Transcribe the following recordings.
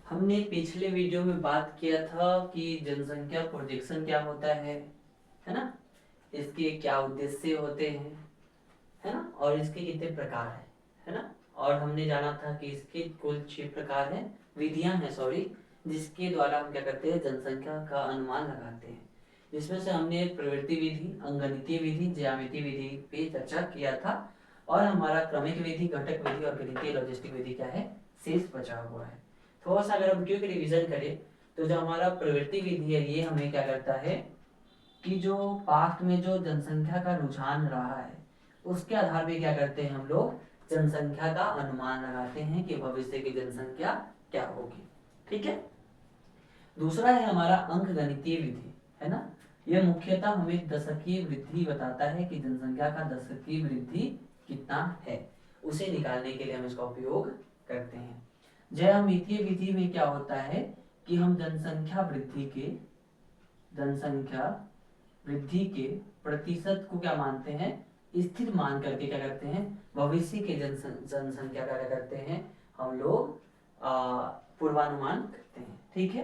हमने पिछले वीडियो में बात किया था कि जनसंख्या प्रोजेक्शन क्या होता है ना। इसके क्या उद्देश्य होते हैं, है ना, और इसके कितने प्रकार है ना। और हमने जाना था कि इसके कुल 6 प्रकार हैं, विधियां हैं सॉरी, जिसके द्वारा हम क्या करते हैं, जनसंख्या का अनुमान लगाते हैं। जिसमें से हमने प्रवृत्ति विधि, अंकगणितीय विधि, ज्यामितीय विधि पे चर्चा किया था। और हमारा क्रमिक विधि, घटक विधि और गणितीय लॉजिस्टिक विधि क्या है, शेष बचा हुआ है। थोड़ा सा अगर हम क्यों रिवीजन करें तो जो हमारा प्रवृत्ति विधि है ये हमें क्या करता है कि जो पास्ट में जो जनसंख्या का रुझान रहा है उसके आधार पे क्या करते हैं, हम लोग जनसंख्या का अनुमान लगाते हैं कि भविष्य की जनसंख्या क्या होगी। ठीक है। दूसरा है हमारा अंकगणितीय विधि, है ना। यह मुख्यतः हमें दशकीय वृद्धि बताता है कि जनसंख्या का दशकीय वृद्धि कितना है, उसे निकालने के लिए हम इसका उपयोग करते हैं। ज्यामितीय विधि में क्या होता है कि हम जनसंख्या वृद्धि के प्रतिशत को क्या मानते हैं, स्थिर मान करके क्या करते हैं, भविष्य के जनसंख्या का क्या करते हैं, हम लोग पूर्वानुमान करते हैं। ठीक है,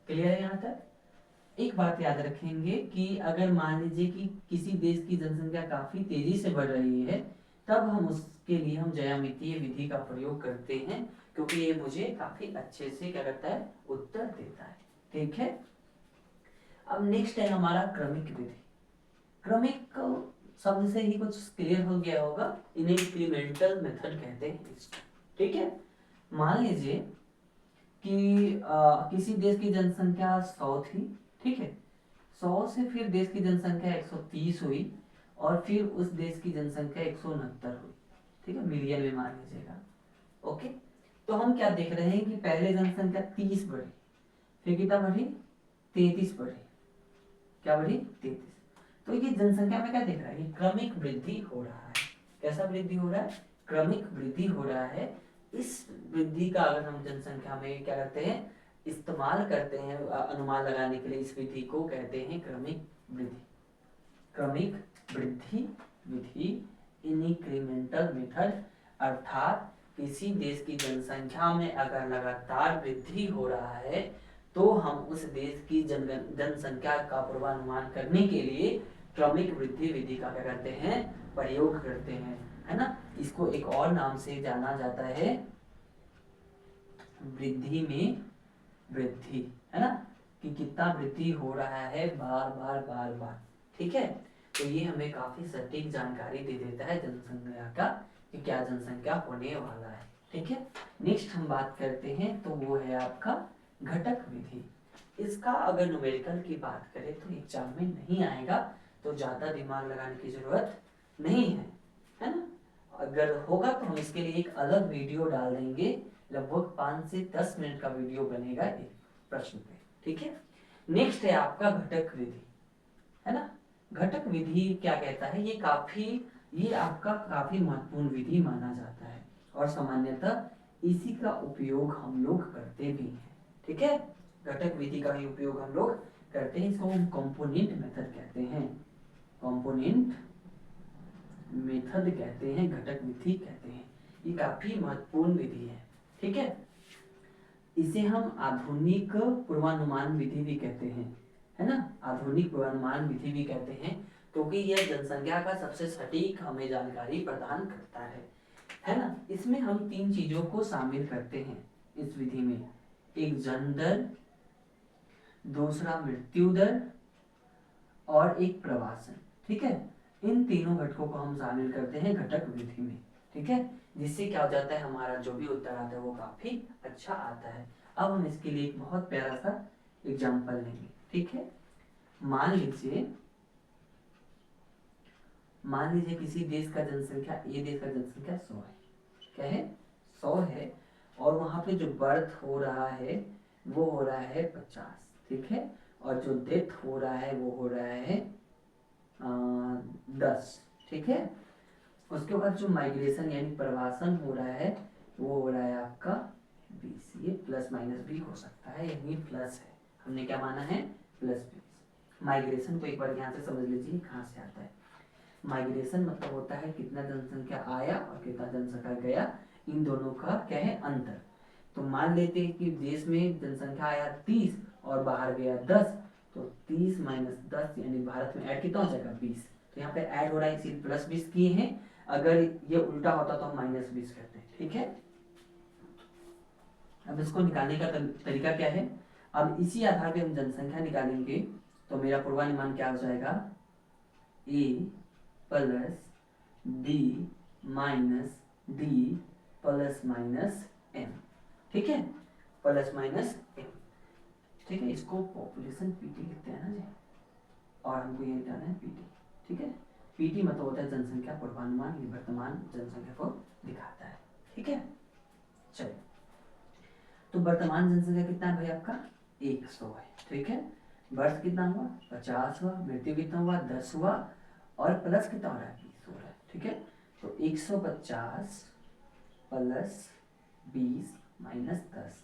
क्लियर है यहाँ तक। एक बात याद रखेंगे कि अगर मान लीजिए कि किसी देश की जनसंख्या काफी तेजी से बढ़ रही है तब हम उसके लिए हम ज्यामितीय विधि का प्रयोग करते हैं, क्योंकि ये मुझे काफी अच्छे से क्या करता है, उत्तर देता है। ठीक है। अब नेक्स्ट है हमारा क्रमिक विधि। क्रमिक शब्द से ही कुछ क्लियर हो गया होगा, इंक्रीमेंटल मेथड कहते हैं इसको। ठीक है। मान लीजिए कि किसी देश की जनसंख्या 100 थी, ठीक है। 100 से फिर देश की जनसंख्या 130 हुई और फिर उस देश की जनसंख्या 169 हुई। ठीक है, मिलियन में मान लीजिएगा। ओके, तो हम क्या देख रहे हैं कि पहले जनसंख्या 30 बढ़ी, फिर कितना बढ़ी, 33 बढ़ी, क्या बढ़ी, 33। तो ये जनसंख्या में क्या दिख रहा है, ये क्रमिक वृद्धि हो रहा है। कैसा वृद्धि हो रहा है, क्रमिक वृद्धि हो रहा है। इस वृद्धि का अगर हम जनसंख्या में क्या करते हैं, इस्तेमाल करते हैं अनुमान लगाने के लिए, इस विधि को कहते हैं क्रमिक वृद्धि। क्रमिक वृद्धि विधि, इंक्रीमेंटल मेथड, अर्थात किसी देश की जनसंख्या में अगर लगातार वृद्धि हो रहा है तो हम उस देश की जनसंख्या का पूर्वानुमान करने के लिए क्रमिक वृद्धि विधि का क्या करते हैं, प्रयोग करते हैं, है ना। इसको एक और नाम से जाना जाता है, वृद्धि में वृद्धि, है ना, कि कितना वृद्धि हो रहा है बार बार बार बार। ठीक है, तो ये हमें काफी सटीक जानकारी दे देता है जनसंख्या का कि क्या जनसंख्या होने वाला है। ठीक है। नेक्स्ट हम बात करते हैं तो वो है आपका घटक विधि। इसका अगर न्यूमेरिकल की बात करें तो एग्जाम में नहीं आएगा, तो ज्यादा दिमाग लगाने की जरूरत नहीं है ना। अगर होगा तो हम इसके लिए एक अलग वीडियो डाल देंगे, लगभग 5 से 10 मिनट का वीडियो बनेगा एक प्रश्न पे। ठीक है। नेक्स्ट है आपका घटक विधि, है ना। घटक विधि क्या कहता है, ये आपका काफी महत्वपूर्ण विधि माना जाता है और सामान्यतः इसी का उपयोग हम लोग करते भी हैं। ठीक है, घटक विधि का ही उपयोग हम लोग करते हैं, इसको हम कंपोनेंट मेथड कहते हैं, कंपोनेंट मेथड कहते हैं, घटक विधि कहते हैं। ये काफी महत्वपूर्ण विधि है। ठीक है, इसे हम आधुनिक पूर्वानुमान विधि भी कहते हैं, है ना। आधुनिक पूर्वानुमान विधि भी कहते हैं क्योंकि यह जनसंख्या का सबसे सटीक हमें जानकारी प्रदान करता है ना। इसमें हम 3 चीजों को शामिल करते हैं इस विधि में, एक जन्म दर, दूसरा मृत्यु दर और एक प्रवासन। ठीक है, इन तीनों घटकों को हम शामिल करते हैं घटक विधि में। ठीक है, जिससे क्या हो जाता है, हमारा जो भी उत्तर आता है वो काफी अच्छा आता है। अब हम इसके लिए एक बहुत प्यारा सा एग्जाम्पल लेंगे। ठीक है, मान लीजिए किसी देश का जनसंख्या, ये देश का जनसंख्या 100 है, क्या है, 100 है, और वहां पे जो बर्थ हो रहा है वो हो रहा है 50। ठीक है, और जो डेथ हो रहा है वो हो रहा है 10। ठीक है, उसके बाद जो माइग्रेशन यानी प्रवासन हो रहा है वो हो रहा है आपका 20। ये प्लस माइनस भी हो सकता है, यानी प्लस है, हमने क्या माना है, प्लस 20। माइग्रेशन को एक बार ध्यान से समझ लीजिए कहाँ से आता है। माइग्रेशन मतलब होता है कितना जनसंख्या आया और कितना जनसंख्या गया, इन दोनों का क्या है, अंतर। तो मान लेते हैं कि देश में जनसंख्या आया 30 और बाहर गया 10, तो 30 माइनस 10 यानी भारत में ऐड कितना हो जाएगा 20। तो यहाँ पे ऐड हो रहा है इसीलिए प्लस 20 किए हैं, अगर ये उल्टा होता तो हम माइनस 20 करते हैं। ठीक है, अब इसको निकालने का तरीका क्या है, अब इसी आधार पे हम जनसंख्या निकालेंगे। तो मेरा पूर्वानुमान क्या हो जाएगा, a plus b minus d plus minus m। ठीक है, प्लस माइनस m। ठीक है, इसको पॉपुलेशन पीटी लिखते हैं ना जी, और हमको ये निकालना है पीटी। ठीक है, पीटी मतलब होता है जनसंख्या पूर्वानुमान, ये वर्तमान जनसंख्या को दिखाता है। ठीक है, चलिए, तो वर्तमान जनसंख्या कितना है भाई आपका 100 है। ठीक है, बर्थ कितना हुआ 50 हुआ, मृत्यु कितना हुआ 10 हुआ, और प्लस कितना हो रहा है 20 हो रहा है। ठीक है, तो 150 प्लस 20 माइनस 10,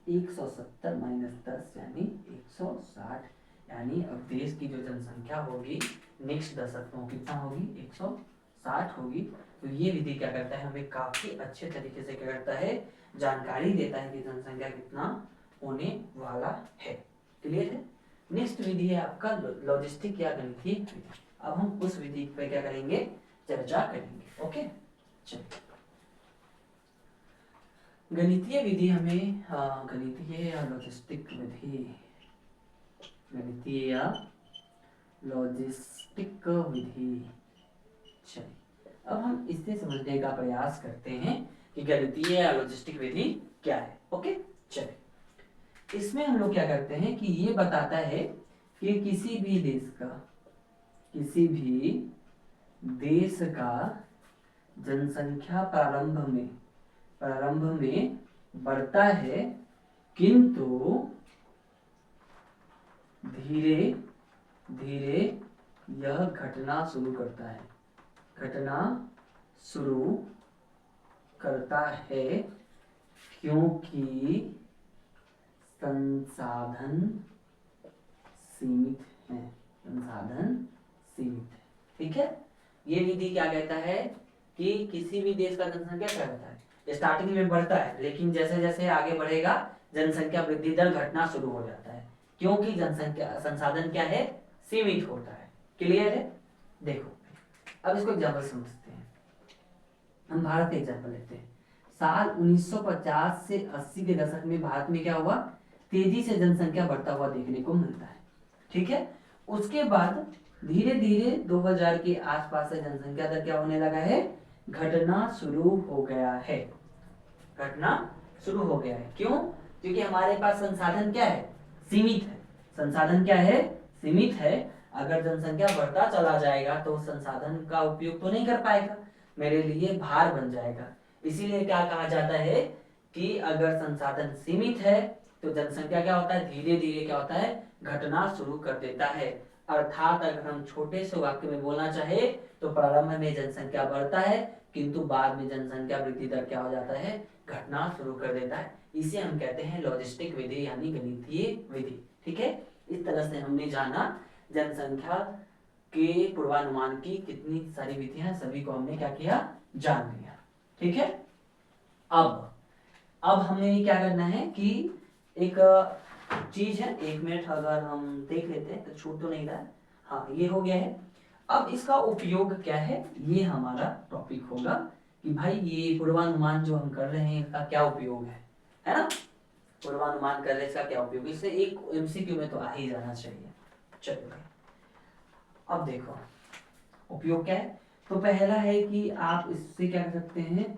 170 माइनस 10 यानी 160, यानी अब देश की जो जनसंख्या होगी नेक्स्ट दशक में कितना होगी 160 होगी। तो ये विधि क्या करता है, हमें काफी अच्छे तरीके से क्या करता है, जानकारी देता है कि जनसंख्या कितना होने वाला है। क्लियर है। नेक्स्ट विधि है आपका लॉजिस्टिक या गणितीय विधि। अब हम उस विधि पे क्या करेंगे, चर्चा करेंगे। ओके, चलिए, गणितीय विधि हमें गणितीय या लॉजिस्टिक विधि, गणितीय या लॉजिस्टिक विधि। चलिए, अब हम इससे समझने का प्रयास करते हैं कि गणितीय या लॉजिस्टिक विधि क्या है। ओके, चलिए, इसमें हम लोग क्या करते हैं कि ये बताता है कि किसी भी देश का जनसंख्या प्रारंभ में बढ़ता है, किंतु धीरे धीरे यह घटना शुरू करता है क्योंकि संसाधन सीमित है। ठीक है, ये विधि क्या कहता है कि किसी भी देश का जनसंख्या क्या होता है, स्टार्टिंग में बढ़ता है, लेकिन जैसे जैसे आगे बढ़ेगा जनसंख्या वृद्धि दर घटना शुरू हो जाता है, क्योंकि जनसंख्या संसाधन क्या है, सीमित होता है। क्लियर है। देखो, अब इसको एग्जाम्पल समझते हैं। हम भारत का एग्जाम्पल लेते हैं। साल 1950 से 80 के दशक में भारत में क्या हुआ, तेजी से जनसंख्या बढ़ता हुआ देखने को मिलता है। ठीक है, उसके बाद धीरे धीरे 2000 के आसपास से जनसंख्या दर क्या होने लगा है, घटना शुरू हो गया है। क्यों, क्योंकि हमारे पास संसाधन क्या है, सीमित है। संसाधन क्या है, सीमित है। अगर जनसंख्या बढ़ता चला जाएगा तो संसाधन का उपयोग तो नहीं कर पाएगा, मेरे लिए भार बन जाएगा। इसीलिए क्या कहा जाता है कि अगर संसाधन सीमित है तो जनसंख्या क्या होता है, धीरे धीरे क्या होता है, घटना शुरू कर देता है। अर्थात अगर हम छोटे से वाक्य में बोलना चाहे तो प्रारंभ में जनसंख्या बढ़ता है, किंतु बाद में जनसंख्या वृद्धि दर क्या हो जाता है, घटना शुरू कर देता है। इसे हम कहते हैं लॉजिस्टिक विधि यानी गणितीय विधि। ठीक है, इस तरह से हमने जाना जनसंख्या के पूर्वानुमान की कितनी सारी विधियां, सभी को हमने क्या किया, जान लिया। ठीक है, अब हमें क्या करना है कि एक चीज है, 1 मिनट अगर हम देख लेते हैं तो छूट तो नहीं रहा है। हाँ, ये हो गया है। अब इसका उपयोग क्या है, ये हमारा टॉपिक होगा कि भाई ये पूर्वानुमान जो हम कर रहे हैं इसका क्या उपयोग है ना। पूर्वानुमान कर रहे हैं इसका क्या उपयोग, इससे एक एमसीक्यू में तो आ ही जाना चाहिए। चलिए भाई, अब देखो उपयोग क्या है। तो पहला है कि आप इससे क्या कर सकते हैं,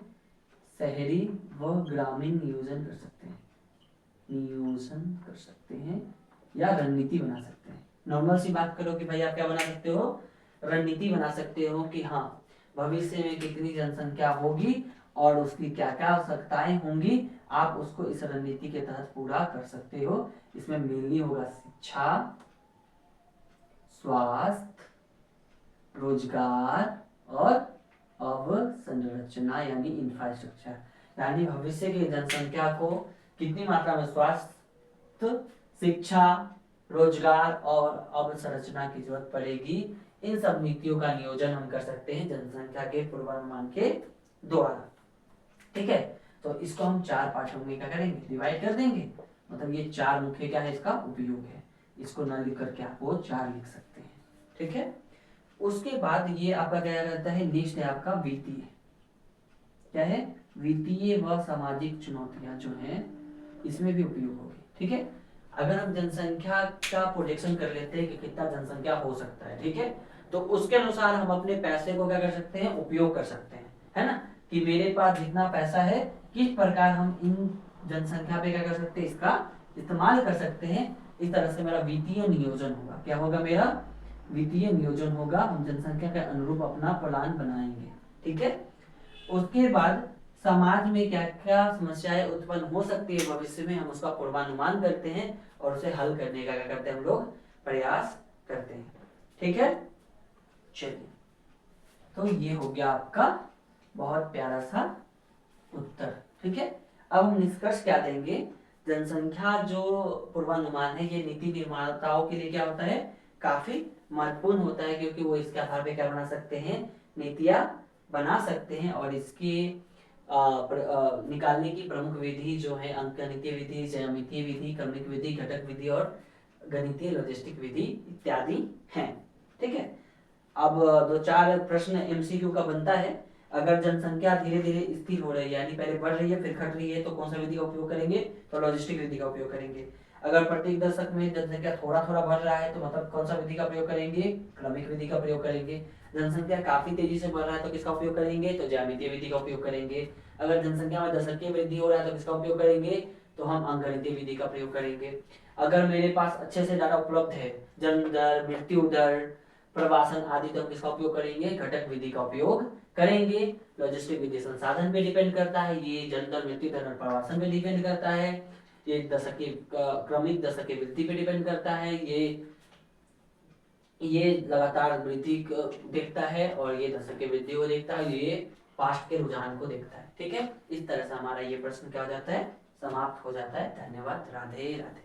शहरी व ग्रामीण नियोजन कर सकते हैं या रणनीति बना सकते हैं। नॉर्मल सी बात करो कि भाई आप क्या बना सकते हो, रणनीति बना सकते हो कि हाँ भविष्य में कितनी जनसंख्या होगी और उसकी क्या क्या आवश्यकताएं होंगी, आप उसको इस रणनीति के तहत पूरा कर सकते हो। इसमें मेनली होगा शिक्षा, स्वास्थ्य, रोजगार और अवसंरचना यानी इंफ्रास्ट्रक्चर। यानी भविष्य की जनसंख्या को कितनी मात्रा में स्वास्थ्य, शिक्षा, रोजगार और अवसंरचना की जरूरत पड़ेगी, इन सब नीतियों का नियोजन हम कर सकते हैं जनसंख्या के पूर्वानुमान के द्वारा। ठीक है, तो इसको हम 4 पार्टों में क्या करेंगे, डिवाइड कर देंगे। मतलब ये 4 मुख्य क्या है, इसका उपयोग है। इसको न लिख करके आप वो 4 लिख सकते हैं, ठीक है। उसके बाद ये आपका क्या रहता है, नेक्स्ट है आपका वित्तीय, क्या है, वित्तीय व सामाजिक चुनौतियां जो हैं इसमें भी उपयोग होगी, ठीक है। अगर हम जनसंख्या का प्रोजेक्शन कर लेते हैं कि कितना जनसंख्या हो सकता है, ठीक है, तो उसके अनुसार हम अपने पैसे को क्या कर सकते हैं, उपयोग कर सकते हैं, है ना, कि मेरे पास जितना पैसा है किस प्रकार हम इन जनसंख्या पे क्या कर सकते हैं, इसका इस्तेमाल कर सकते हैं। इस तरह से मेरा वित्तीय नियोजन होगा, क्या होगा, मेरा वित्तीय नियोजन होगा, हम जनसंख्या के अनुरूप अपना प्लान बनाएंगे, ठीक है। उसके बाद समाज में क्या क्या समस्याएं उत्पन्न हो सकती है भविष्य में, हम उसका पूर्वानुमान करते हैं और उसे हल करने का क्या करते हैं, हम लोग प्रयास करते हैं, ठीक है। चलिए, तो ये हो गया आपका बहुत प्यारा सा उत्तर, ठीक है। अब हम निष्कर्ष क्या देंगे, जनसंख्या जो पूर्वानुमान है ये नीति निर्माताओं के लिए क्या होता है, काफी महत्वपूर्ण होता है, क्योंकि वो इसके आधार पे क्या बना सकते हैं, नीतियां बना सकते हैं। और इसके निकालने की प्रमुख विधि जो है अंकगणितीय विधि, ज्यामितीय विधि, क्रमिक विधि, घटक विधि और गणितीय लॉजिस्टिक विधि इत्यादि हैं, ठीक है। अब 2-4 प्रश्न एमसीक्यू का बनता है। अगर जनसंख्या धीरे धीरे स्थिर हो रही है, यानी पहले बढ़ रही है फिर घट रही है, तो कौन सा विधि का उपयोग करेंगे, तो लॉजिस्टिक विधि का उपयोग करेंगे। अगर प्रत्येक दशक में जनसंख्या थोड़ा थोड़ा बढ़ रहा है, तो मतलब कौन सा विधि का प्रयोग करेंगे, क्रमिक विधि का प्रयोग करेंगे। जनसंख्या काफी तेजी से बढ़ रहा है तो किसका उपयोग करेंगे, तो ज्यामितीय विधि का उपयोग करेंगे। अगर जनसंख्या में दशकीय वृद्धि हो रहा है तो किसका उपयोग करेंगे, तो हम अंकगणितीय विधि का प्रयोग करेंगे। अगर मेरे पास अच्छे से डाटा उपलब्ध है, जन्म दर, मृत्यु दर, प्रवासन आदि, तो हम किसका उपयोग करेंगे, घटक विधि का उपयोग करेंगे। लॉजिस्टिक विधि संसाधन पे डिपेंड करता है, ये जन्म दर, मृत्यु दर और प्रवासन पे डिपेंड करता है। ये दशकीय क्रमिक दशकीय वृद्धि पे डिपेंड करता है, ये लगातार वृद्धि देखता है, और ये दशकीय वृद्धि को देखता है, ये पास्ट के रुझान को देखता है, ठीक है। इस तरह से हमारा ये प्रश्न क्या हो जाता है, समाप्त हो जाता है। धन्यवाद, राधे राधे।